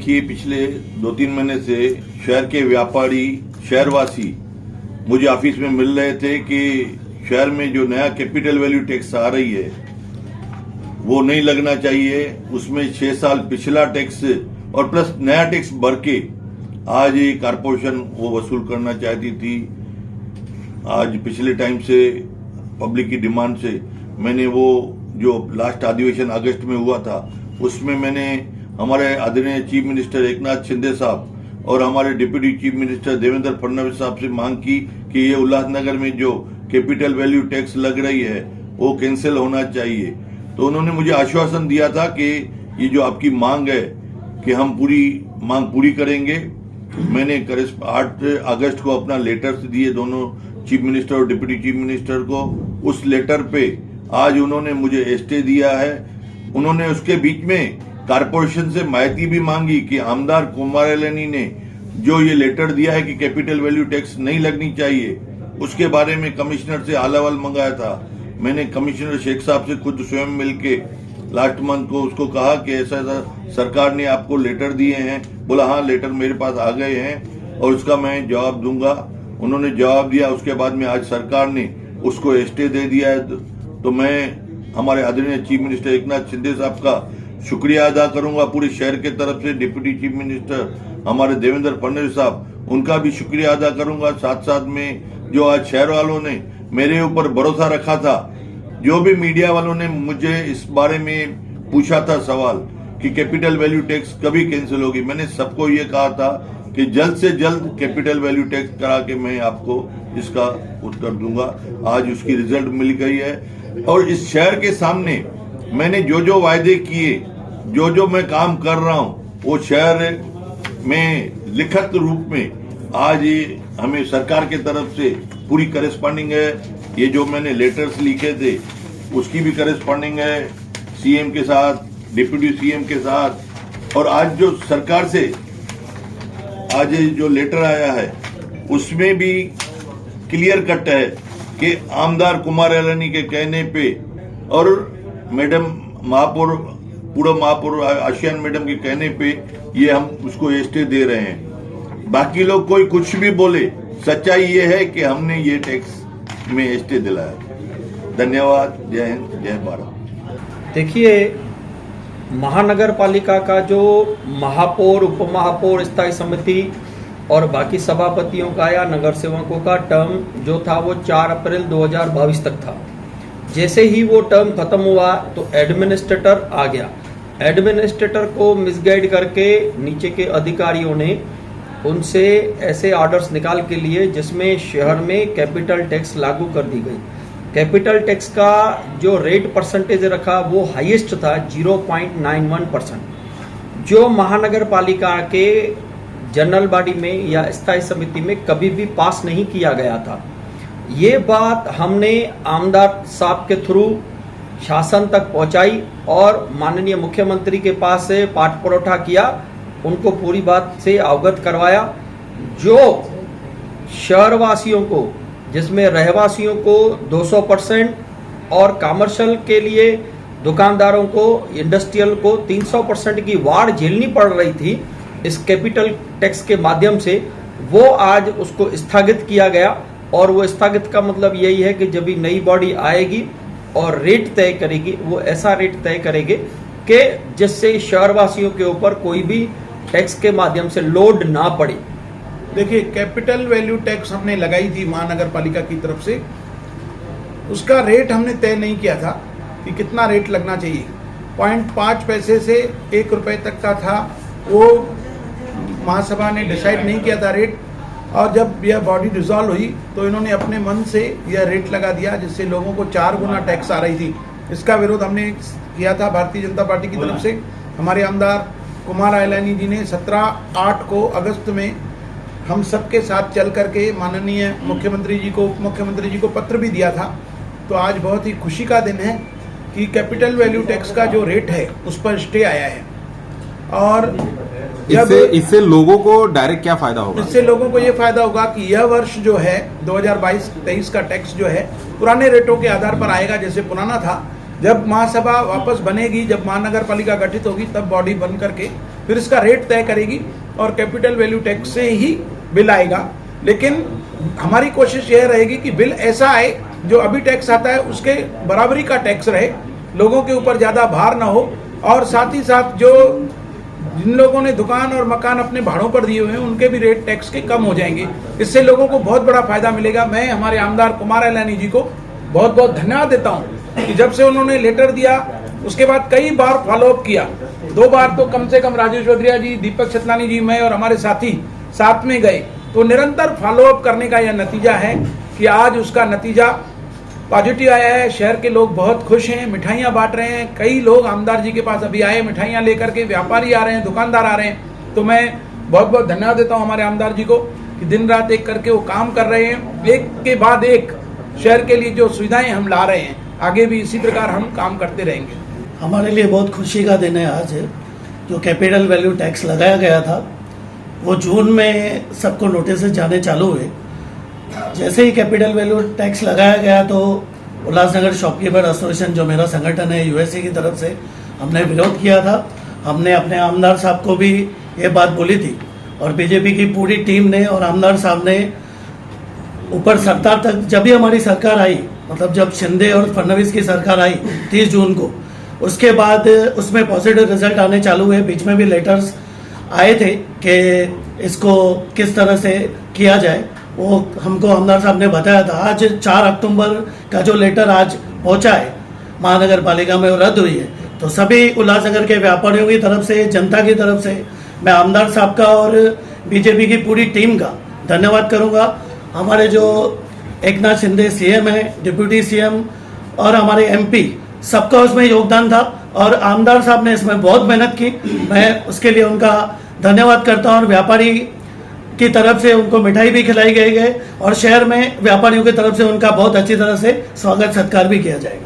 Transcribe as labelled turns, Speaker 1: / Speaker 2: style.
Speaker 1: देखिए, पिछले 2-3 महीने से शहर के व्यापारी, शहरवासी मुझे ऑफिस में मिल रहे थे कि शहर में जो नया कैपिटल वैल्यू टैक्स आ रही है वो नहीं लगना चाहिए। उसमें 6 साल पिछला टैक्स और प्लस नया टैक्स भर के आज ये कारपोरेशन वो वसूल करना चाहती थी। आज पिछले टाइम से पब्लिक की डिमांड से मैंने वो जो लास्ट अधिवेशन अगस्त में हुआ था उसमें मैंने हमारे आदरणीय चीफ मिनिस्टर एकनाथ शिंदे साहब और हमारे deputy chief minister Devendra Fadnavis साहब से मांग की कि ये उल्लासनगर में जो कैपिटल वैल्यू टैक्स लग रही है वो कैंसिल होना चाहिए। तो उन्होंने मुझे आश्वासन दिया था कि ये जो आपकी मांग है कि हम पूरी मांग पूरी करेंगे। मैंने 8 अगस्त को अपना लेटर्स दिए दोनों चीफ मिनिस्टर और डिप्टी चीफ मिनिस्टर को। उस लेटर पे आज उन्होंने मुझे स्टे दिया है। उन्होंने उसके बीच में कारपोरेशन से माहिती भी मांगी कि आमदार कुमारलनी ने जो ये लेटर दिया है कि कैपिटल वैल्यू टैक्स नहीं लगनी चाहिए, उसके बारे में कमिश्नर से हाल-अहवाल मंगाया था। मैंने कमिश्नर शेख साहब से खुद स्वयं मिलके लास्ट मंथ को उसको कहा कि ऐसा सरकार ने आपको लेटर दिए हैं। बोला हाँ, लेटर मेरे पास आ गए हैं और उसका मैं जवाब दूंगा। उन्होंने जवाब दिया। उसके बाद में आज सरकार ने उसको स्टे दे दिया है। तो मैं हमारे आदरणीय चीफ मिनिस्टर एकनाथ शिंदे साहब का शुक्रिया अदा करूंगा पूरे शहर के तरफ से। डिप्टी चीफ मिनिस्टर हमारे देवेंद्र फडणवीस साहब, उनका भी शुक्रिया अदा करूंगा। साथ साथ में जो आज शहर वालों ने मेरे ऊपर भरोसा रखा था, जो भी मीडिया वालों ने मुझे इस बारे में पूछा था सवाल कि कैपिटल वैल्यू टैक्स कभी कैंसिल होगी, मैंने सबको ये कहा था कि जल्द से जल्द कैपिटल वैल्यू टैक्स करा के मैं आपको इसका उत्तर दूंगा। आज उसकी रिजल्ट मिल गई है और इस शहर के सामने मैंने जो वायदे किए, जो मैं काम कर रहा हूं, वो शहर में लिखित रूप में आज ये हमें सरकार के तरफ से पूरी करेस्पॉन्डिंग है। ये जो मैंने लेटर्स लिखे थे उसकी भी करेस्पॉन्डिंग है सीएम के साथ, डिप्टी सीएम के साथ। और आज जो सरकार से आज जो लेटर आया है उसमें भी क्लियर कट है कि आमदार कुमारलनी के कहने पे और मैडम महापौर, पूर्व महापौर आशियान मैडम के कहने पे ये हम उसको स्टे दे रहे हैं। बाकी लोग कोई कुछ भी बोले, सच्चाई ये है कि हमने ये टैक्स में स्टे दिलाया। धन्यवाद। जय हिंद, जय भारत।
Speaker 2: देखिए, महानगर पालिका का जो महापौर, उप महापौर, स्थायी समिति और बाकी सभापतियों का या नगर सेवकों का टर्म जो था वो 4 अप्रैल 2022 तक था। जैसे ही वो टर्म खत्म हुआ तो एडमिनिस्ट्रेटर आ गया। एडमिनिस्ट्रेटर को मिसगाइड करके नीचे के अधिकारियों ने उनसे ऐसे ऑर्डर्स निकाल के लिए जिसमें शहर में कैपिटल टैक्स लागू कर दी गई। कैपिटल टैक्स का जो रेट परसेंटेज रखा वो हाईएस्ट था 0.91%, जो महानगर पालिका के जनरल बॉडी में या स्थायी समिति में कभी भी पास नहीं किया गया था। ये बात हमने आमदार साहब के थ्रू शासन तक पहुंचाई और माननीय मुख्यमंत्री के पास से पाठ परोठा किया, उनको पूरी बात से अवगत करवाया। जो शहरवासियों को, जिसमें रहवासियों को 200% और कमर्शियल के लिए दुकानदारों को, इंडस्ट्रियल को 300% की वाड़ झेलनी पड़ रही थी इस कैपिटल टैक्स के माध्यम से, वो आज उसको स्थगित किया गया। और वो स्थगित का मतलब यही है कि जब भी नई बॉडी आएगी और रेट तय करेगी, वो ऐसा रेट तय करेगी कि जिससे शहरवासियों के ऊपर कोई भी टैक्स के माध्यम से लोड ना पड़े।
Speaker 3: देखिए, कैपिटल वैल्यू टैक्स हमने लगाई थी महानगर पालिका की तरफ से। उसका रेट हमने तय नहीं किया था कि कितना रेट लगना चाहिए। 0.5 पैसे से 1 रुपए तक का था, वो महासभा ने डिसाइड नहीं किया था रेट। और जब यह बॉडी डिसॉल्व हुई तो इन्होंने अपने मन से यह रेट लगा दिया, जिससे लोगों को 4 गुना टैक्स आ रही थी। इसका विरोध हमने किया था भारतीय जनता पार्टी की तरफ से। हमारे आमदार कुमारलनी जी ने 17/8 को अगस्त में हम सबके साथ चल करके माननीय मुख्यमंत्री जी को, उप मुख्यमंत्री जी को पत्र भी दिया था। तो आज बहुत ही खुशी का दिन है कि कैपिटल वैल्यू टैक्स का जो रेट है उस पर स्टे आया है। और
Speaker 4: इससे लोगों को डायरेक्ट क्या फायदा होगा?
Speaker 3: इससे लोगों को ये फायदा होगा कि यह वर्ष जो है 2022-23 का टैक्स जो है पुराने रेटों के आधार पर आएगा, जैसे पुराना था। जब महासभा वापस बनेगी, जब महानगर पालिका गठित होगी, तब बॉडी बन करके फिर इसका रेट तय करेगी और कैपिटल वैल्यू टैक्स से ही बिल आएगा। लेकिन हमारी कोशिश यह रहेगी कि बिल ऐसा आए जो अभी टैक्स आता है उसके बराबरी का टैक्स रहे, लोगों के ऊपर ज़्यादा भार ना हो, और साथ ही साथ जो जिन लोगों ने दुकान और मकान अपने भाड़ों पर दिए हुए हैं उनके भी रेट टैक्स के कम हो जाएंगे। इससे लोगों को बहुत बड़ा फायदा मिलेगा। मैं हमारे आमदार कुमार एलानी जी को बहुत बहुत धन्यवाद देता हूं कि जब से उन्होंने लेटर दिया उसके बाद कई बार फॉलोअप किया। 2 बार तो कम से कम राजेश चौधरी जी, दीपक छतलानी जी, मैं और हमारे साथी साथ में गए। तो निरंतर फॉलोअप करने का यह नतीजा है कि आज उसका नतीजा पॉजिटिव आया है। शहर के लोग बहुत खुश हैं, मिठाइयाँ बांट रहे हैं। कई लोग आमदार जी के पास अभी आए मिठाइयाँ लेकर के, व्यापारी आ रहे हैं, दुकानदार आ रहे हैं। तो मैं बहुत बहुत धन्यवाद देता हूँ हमारे आमदार जी को कि दिन रात एक करके वो काम कर रहे हैं। एक के बाद एक शहर के लिए जो सुविधाएं हम ला रहे हैं, आगे भी इसी प्रकार हम काम करते रहेंगे।
Speaker 5: हमारे लिए बहुत खुशी का दिन है आज। जो कैपिटल वैल्यू टैक्स लगाया गया था वो जून में सबको नोटिस जाने चालू हुए। जैसे ही कैपिटल वैल्यू टैक्स लगाया गया तो उल्लासनगर शॉपकीपर एसोसिएशन, जो मेरा संगठन है, यूएसए की तरफ से हमने विरोध किया था। हमने अपने आमदार साहब को भी ये बात बोली थी और बीजेपी की पूरी टीम ने और आमदार साहब ने ऊपर सरकार तक, जब भी हमारी सरकार आई, मतलब जब शिंदे और फडणवीस की सरकार आई 30 जून को, उसके बाद उसमें पॉजिटिव रिजल्ट आने चालू हुए। बीच में भी लेटर्स आए थे कि इसको किस तरह से किया जाए, वो हमको आमदार साहब ने बताया था। आज 4 अक्टूबर का जो लेटर आज पहुंचा है महानगर पालिका में, वो रद्द हुई है। तो सभी उल्लासनगर के व्यापारियों की तरफ से, जनता की तरफ से मैं आमदार साहब का और बीजेपी की पूरी टीम का धन्यवाद करूंगा। हमारे जो एकनाथ शिंदे सीएम है, डिप्यूटी सीएम और हमारे एमपी, सबका उसमें योगदान था और आमदार साहब ने इसमें बहुत मेहनत की। मैं उसके लिए उनका धन्यवाद करता हूं। और व्यापारी की तरफ से उनको मिठाई भी खिलाई गई है और शहर में व्यापारियों की तरफ से उनका बहुत अच्छी तरह से स्वागत सत्कार भी किया जाएगा।